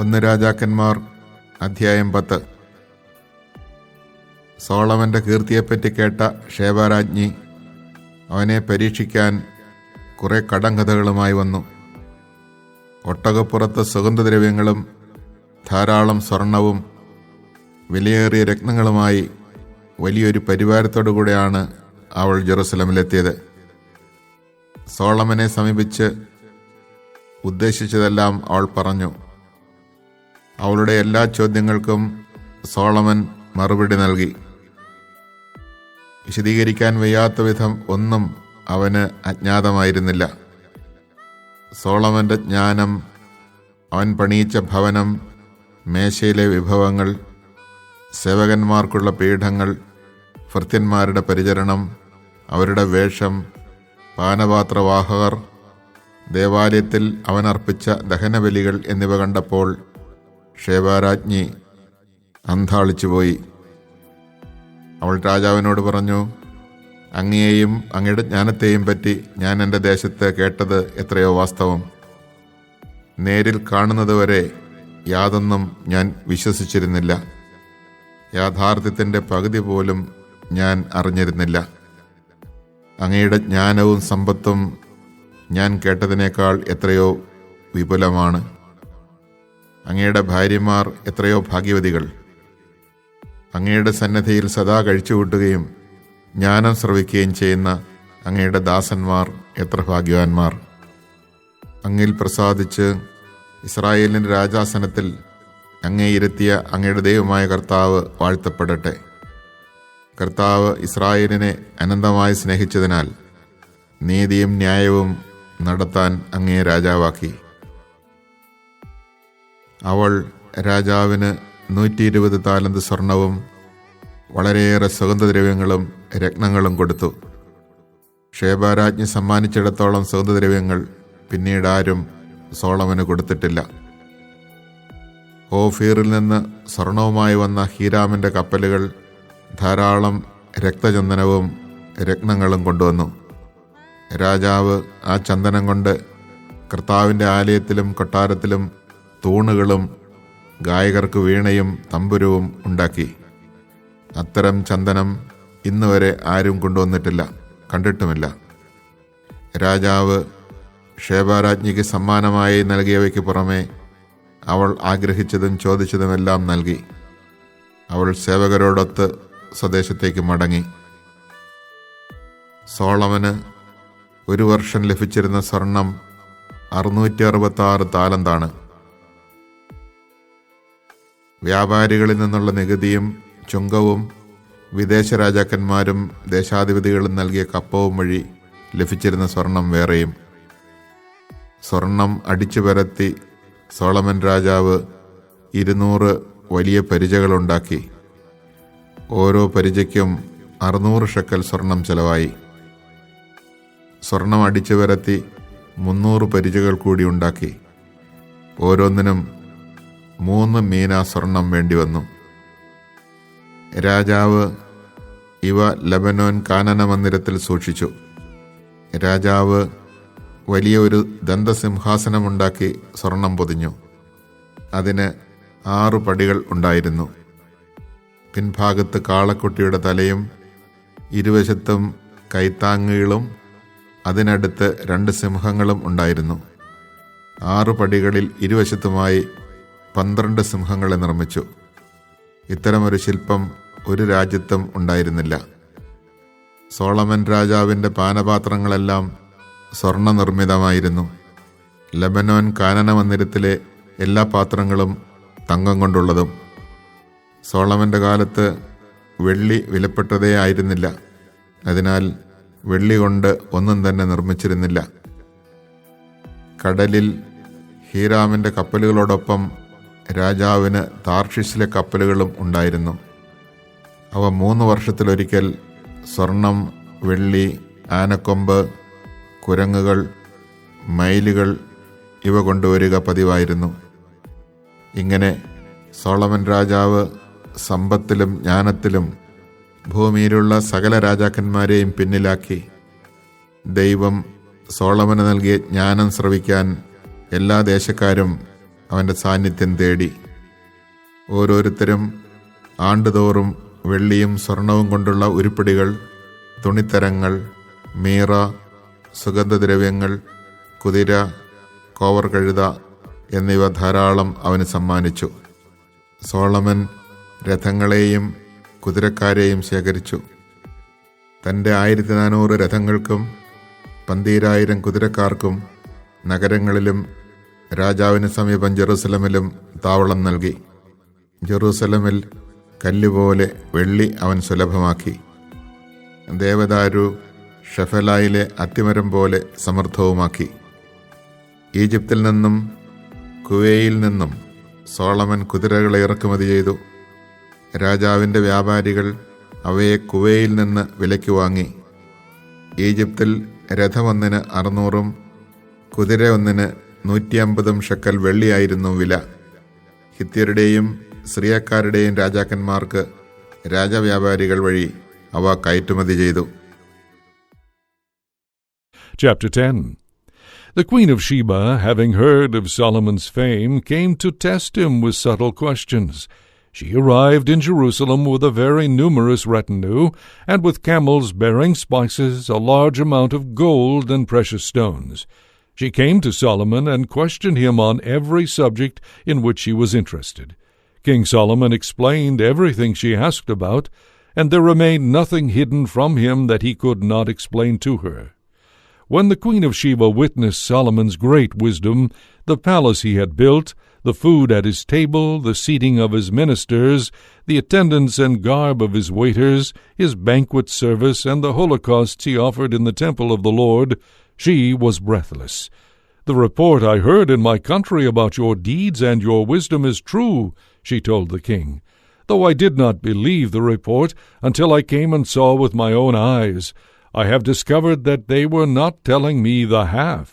1 രാജാക്കന്മാർ അധ്യായം 10. സോളമന്റെ കീർത്തിയെപ്പറ്റി കേട്ട ഷേബാരാജ്ഞി അവനെ പരീക്ഷിക്കാൻ കുറെ കടങ്കഥകളുമായി വന്നു. ഒട്ടകപ്പുറത്ത് സുഗന്ധദ്രവ്യങ്ങളും ധാരാളം സ്വർണവും വിലയേറിയ രത്നങ്ങളുമായി വലിയൊരു പരിവാരത്തോടുകൂടെയാണ് അവൾ ജെറുസലമിലെത്തിയത്. സോളമനെ സമീപിച്ച് ഉദ്ദേശിച്ചതെല്ലാം അവൾ പറഞ്ഞു. അവളുടെ എല്ലാ ചോദ്യങ്ങൾക്കും സോളമൻ മറുപടി നൽകി. വിശദീകരിക്കാൻ വയ്യാത്ത വിധം ഒന്നും അവന് അജ്ഞാതമായിരുന്നില്ല. സോളമന്റെ ജ്ഞാനം, അവൻ പണിയിച്ച ഭവനം, മേശയിലെ വിഭവങ്ങൾ, സേവകന്മാർക്കുള്ള പീഠങ്ങൾ, ഭൃത്യന്മാരുടെ പരിചരണം, അവരുടെ വേഷം, പാനപാത്രവാഹകർ, ദേവാലയത്തിൽ അവൻ അർപ്പിച്ച ദഹനബലികൾ എന്നിവ കണ്ടപ്പോൾ ഷേബാരാജ്ഞി അന്ധാളിച്ചുപോയി. അവൾ രാജാവിനോട് പറഞ്ഞു, അങ്ങയെയും അങ്ങയുടെ ജ്ഞാനത്തെയും പറ്റി ഞാൻ എൻ്റെ ദേശത്ത് കേട്ടത് എത്രയോ വാസ്തവം. നേരിൽ കാണുന്നതുവരെ യാതൊന്നും ഞാൻ വിശ്വസിച്ചിരുന്നില്ല. യാഥാർത്ഥ്യത്തിൻ്റെ പകുതി പോലും ഞാൻ അറിഞ്ഞിരുന്നില്ല. അങ്ങയുടെ ജ്ഞാനവും സമ്പത്തും ഞാൻ കേട്ടതിനേക്കാൾ എത്രയോ വിപുലമാണ്. അങ്ങയുടെ ഭാര്യമാർ എത്രയോ ഭാഗ്യവതികൾ. അങ്ങയുടെ സന്നദ്ധിയിൽ സദാ കഴിച്ചുകൂട്ടുകയും ജ്ഞാനം ശ്രവിക്കുകയും ചെയ്യുന്ന അങ്ങയുടെ ദാസന്മാർ എത്ര ഭാഗ്യവാന്മാർ. അങ്ങിൽ പ്രസാദിച്ച് ഇസ്രായേലിൻ്റെ രാജാസനത്തിൽ അങ്ങേ ഇരുത്തിയ അങ്ങയുടെ ദൈവമായ കർത്താവ് വാഴ്ത്തപ്പെടട്ടെ. കർത്താവ് ഇസ്രായേലിനെ അനന്തമായി സ്നേഹിച്ചതിനാൽ നീതിയും ന്യായവും നടത്താൻ അങ്ങേ രാജാവാക്കി. അവൾ രാജാവിന് 120 താലന്ത് സ്വർണവും വളരെയേറെ സുഗന്ധദ്രവ്യങ്ങളും രത്നങ്ങളും കൊടുത്തു. ഷേബാരാജ്ഞി സമ്മാനിച്ചിടത്തോളം സുഗന്ധദ്രവ്യങ്ങൾ പിന്നീട് ആരും സോളമന് കൊടുത്തിട്ടില്ല. ഓഫീറിൽ നിന്ന് സ്വർണവുമായി വന്ന ഹീരാമിൻ്റെ കപ്പലുകൾ ധാരാളം രക്തചന്ദനവും രത്നങ്ങളും കൊണ്ടുവന്നു. രാജാവ് ആ ചന്ദനം കൊണ്ട് കർത്താവിൻ്റെ ആലയത്തിലും കൊട്ടാരത്തിലും തൂണുകളും ഗായകർക്ക് വീണയും തമ്പുരവും ഉണ്ടാക്കി. അത്തരം ചന്ദനം ഇന്നുവരെ ആരും കൊണ്ടുവന്നിട്ടില്ല, കണ്ടിട്ടുമില്ല. രാജാവ് ഷേബാരാജ്ഞിക്ക് സമ്മാനമായി നൽകിയവയ്ക്ക് പുറമെ അവൾ ആഗ്രഹിച്ചതും ചോദിച്ചതുമെല്ലാം നൽകി. അവൾ സേവകരോടൊത്ത് സ്വദേശത്തേക്ക് മടങ്ങി. സോളമന് 1 വർഷം ലഭിച്ചിരുന്ന സ്വർണം 666 താലന്താണ്. വ്യാപാരികളിൽ നിന്നുള്ള നികുതിയും ചുങ്കവും വിദേശ രാജാക്കന്മാരും ദേശാധിപതികളും നൽകിയ കപ്പവും വഴി ലഭിച്ചിരുന്ന സ്വർണം വേറെയും. സ്വർണം അടിച്ചു പരത്തി സോളമൻ രാജാവ് 200 വലിയ പരിചകളുണ്ടാക്കി. ഓരോ പരിചയ്ക്കും 600 ഷെക്കൽ സ്വർണം ചെലവായി. സ്വർണം അടിച്ചു പരത്തി 300 പരിചകൾ കൂടി ഉണ്ടാക്കി. ഓരോന്നിനും 3 മീന സ്വർണം വേണ്ടി വന്നു. രാജാവ് ഇവ ലബനോൻ കാനന മന്ദിരത്തിൽ സൂക്ഷിച്ചു. രാജാവ് വലിയ ഒരു ദന്തസിംഹാസനമുണ്ടാക്കി സ്വർണം പൊതിഞ്ഞു. അതിന് 6 പടികൾ ഉണ്ടായിരുന്നു. പിൻഭാഗത്ത് കാളക്കുട്ടിയുടെ തലയും ഇരുവശത്തും കൈത്താങ്ങുകളും അതിനടുത്ത് 2 സിംഹങ്ങളും ഉണ്ടായിരുന്നു. 6 പടികളിൽ ഇരുവശത്തുമായി 12 സിംഹങ്ങളെ നിർമ്മിച്ചു. ഇത്തരമൊരു ശില്പം ഒരു രാജ്യത്തും ഉണ്ടായിരുന്നില്ല. സോളമൻ രാജാവിൻ്റെ പാനപാത്രങ്ങളെല്ലാം സ്വർണ്ണ നിർമ്മിതമായിരുന്നു. ലബനോൻ കാനന മന്ദിരത്തിലെ എല്ലാ പാത്രങ്ങളും തങ്കം കൊണ്ടുള്ളതും. സോളമൻ്റെ കാലത്ത് വെള്ളി വിലപ്പെട്ടതേ ആയിരുന്നില്ല. അതിനാൽ വെള്ളി കൊണ്ട് ഒന്നും തന്നെ നിർമ്മിച്ചിരുന്നില്ല. കടലിൽ ഹീരാമിൻ്റെ കപ്പലുകളോടൊപ്പം രാജാവിന് താർഷിസിലെ കപ്പലുകളും ഉണ്ടായിരുന്നു. അവ 3 വർഷത്തിലൊരിക്കൽ സ്വർണം, വെള്ളി, ആനക്കൊമ്പ്, കുരങ്ങുകൾ, മയിലുകൾ ഇവ കൊണ്ടുവരിക പതിവായിരുന്നു. ഇങ്ങനെ സോളമൻ രാജാവ് സമ്പത്തിലും ജ്ഞാനത്തിലും ഭൂമിയിലുള്ള സകല രാജാക്കന്മാരെയും പിന്നിലാക്കി. ദൈവം സോളമന് നൽകിയ ജ്ഞാനം ശ്രവിക്കാൻ എല്ലാ ദേശക്കാരും അവൻ്റെ സാന്നിധ്യം തേടി. ഓരോരുത്തരും ആണ്ടുതോറും വെള്ളിയും സ്വർണവും കൊണ്ടുള്ള ഉരുപ്പിടികൾ, തുണിത്തരങ്ങൾ, മീറ, സുഗന്ധദ്രവ്യങ്ങൾ, കുതിര, കോവർ കഴുത എന്നിവ ധാരാളം അവന് സമ്മാനിച്ചു. സോളമൻ രഥങ്ങളെയും കുതിരക്കാരെയും ശേഖരിച്ചു. തൻ്റെ 1400 രഥങ്ങൾക്കും 12,000 കുതിരക്കാർക്കും നഗരങ്ങളിലും രാജാവിന് സമീപം ജെറുസലമിലും താവളം നൽകി. ജെറുസലമിൽ കല്ലുപോലെ വെള്ളി അവൻ സുലഭമാക്കി. ദേവദാരു ഷെഫലായിലെ അത്തിമരം പോലെ സമൃദ്ധവുമാക്കി. ഈജിപ്തിൽ നിന്നും കുവയിൽ നിന്നും സോളമൻ കുതിരകളെ ഇറക്കുമതി ചെയ്തു. രാജാവിൻ്റെ വ്യാപാരികൾ അവയെ കുവയിൽ നിന്ന് വിലയ്ക്ക് വാങ്ങി. ഈജിപ്തിൽ രഥമൊന്നിന് 600 കുതിര ഒന്നിന് 150 ഷെക്കൽ വെള്ളിയായിരുന്നു വില. ഹിത്യരുടെയും സിറിയക്കാരുടെയും രാജാക്കന്മാർക്ക് രാജവ്യാപാരികൾ വഴി അവ കയറ്റുമതി ചെയ്തു. Chapter 10. The Queen of Sheba, having heard of Solomon's fame, came to test him with subtle questions. She arrived in Jerusalem with a very numerous retinue, and with camels bearing spices, a large amount of gold and precious stones. She came to Solomon and questioned him on every subject in which she was interested. King Solomon explained everything she asked about, and there remained nothing hidden from him that he could not explain to her. When the Queen of Sheba witnessed Solomon's great wisdom, the palace he had built, the food at his table, the seating of his ministers, the attendance and garb of his waiters, his banquet service, and the holocausts he offered in the temple of the Lord, she was breathless. "The report I heard in my country about your deeds and your wisdom is true," she told the king, "though I did not believe the report until I came and saw with my own eyes. I have discovered that they were not telling me the half.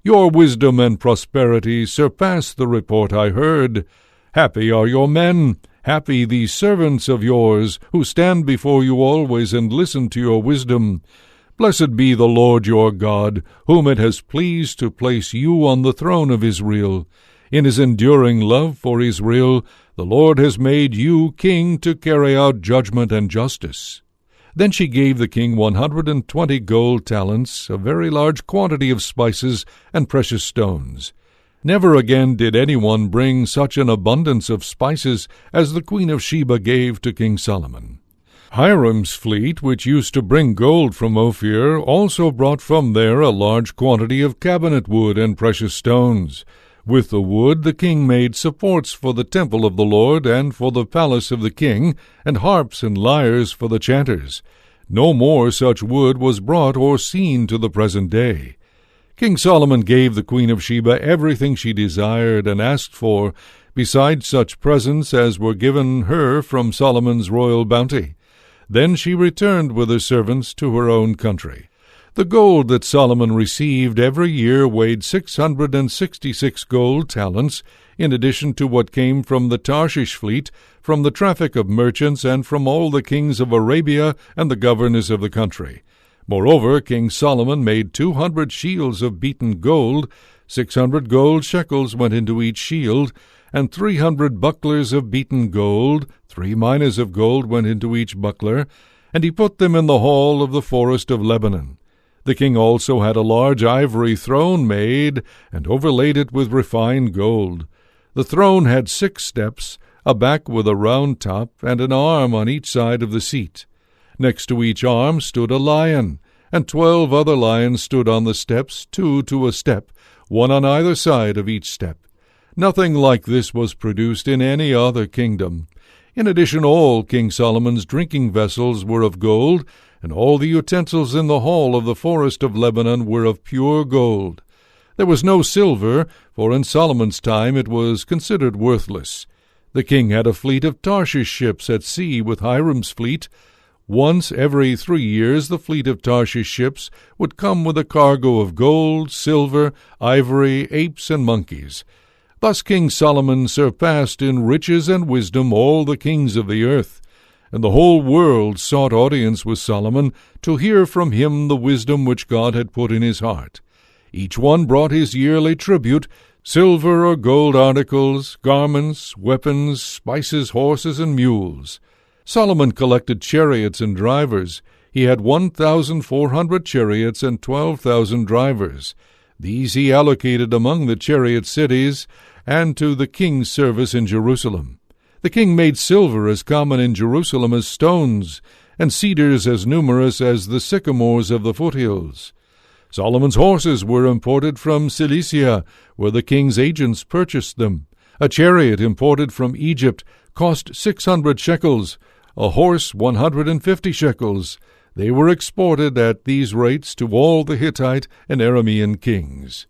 Your wisdom and prosperity surpass the report I heard. Happy are your men, happy these servants of yours, who stand before you always and listen to your wisdom. Blessed be the Lord your God, whom it has pleased to place you on the throne of Israel. In his enduring love for Israel, the Lord has made you king to carry out judgment and justice." Then she gave the king 120 gold talents, a very large quantity of spices and precious stones. Never again did anyone bring such an abundance of spices as the Queen of Sheba gave to King Solomon. Hiram's fleet, which used to bring gold from Ophir, also brought from there a large quantity of cabinet wood and precious stones. With the wood the king made supports for the temple of the Lord and for the palace of the king, and harps and lyres for the chanters. No more such wood was brought or seen to the present day. King Solomon gave the Queen of Sheba everything she desired and asked for, besides such presents as were given her from Solomon's royal bounty. Then she returned with her servants to her own country. The gold that Solomon received every year weighed 666 gold talents, in addition to what came from the Tarshish fleet, from the traffic of merchants, and from all the kings of Arabia and the governors of the country. Moreover, King Solomon made 200 shields of beaten gold, 600 gold shekels went into each shield, and 300 bucklers of beaten gold, 3 minas of gold went into each buckler, and he put them in the hall of the forest of Lebanon. The king also had a large ivory throne made, and overlaid it with refined gold. The throne had 6 steps, a back with a round top, and an arm on each side of the seat. Next to each arm stood a lion, and 12 other lions stood on the steps, 2 to a step, one on either side of each step. Nothing like this was produced in any other kingdom. In addition, all King Solomon's drinking vessels were of gold, and all the utensils in the hall of the forest of Lebanon were of pure gold. There was no silver, for in Solomon's time it was considered worthless. The king had a fleet of Tarshish ships at sea with Hiram's fleet. Once every 3 years the fleet of Tarshish ships would come with a cargo of gold, silver, ivory, apes, and monkeys. Thus King Solomon surpassed in riches and wisdom all the kings of the earth. And the whole world sought audience with Solomon to hear from him the wisdom which God had put in his heart. Each one brought his yearly tribute, silver or gold articles, garments, weapons, spices, horses, and mules. Solomon collected chariots and drivers. He had 1,400 chariots and 12,000 drivers. These he allocated among the chariot cities and to the king's service in Jerusalem. The king made silver as common in Jerusalem as stones, and cedars as numerous as the sycamores of the foothills. Solomon's horses were imported from Cilicia, where the king's agents purchased them. A chariot imported from Egypt cost 600 shekels, a horse 150 shekels. They were exported at these rates to all the Hittite and Aramean kings.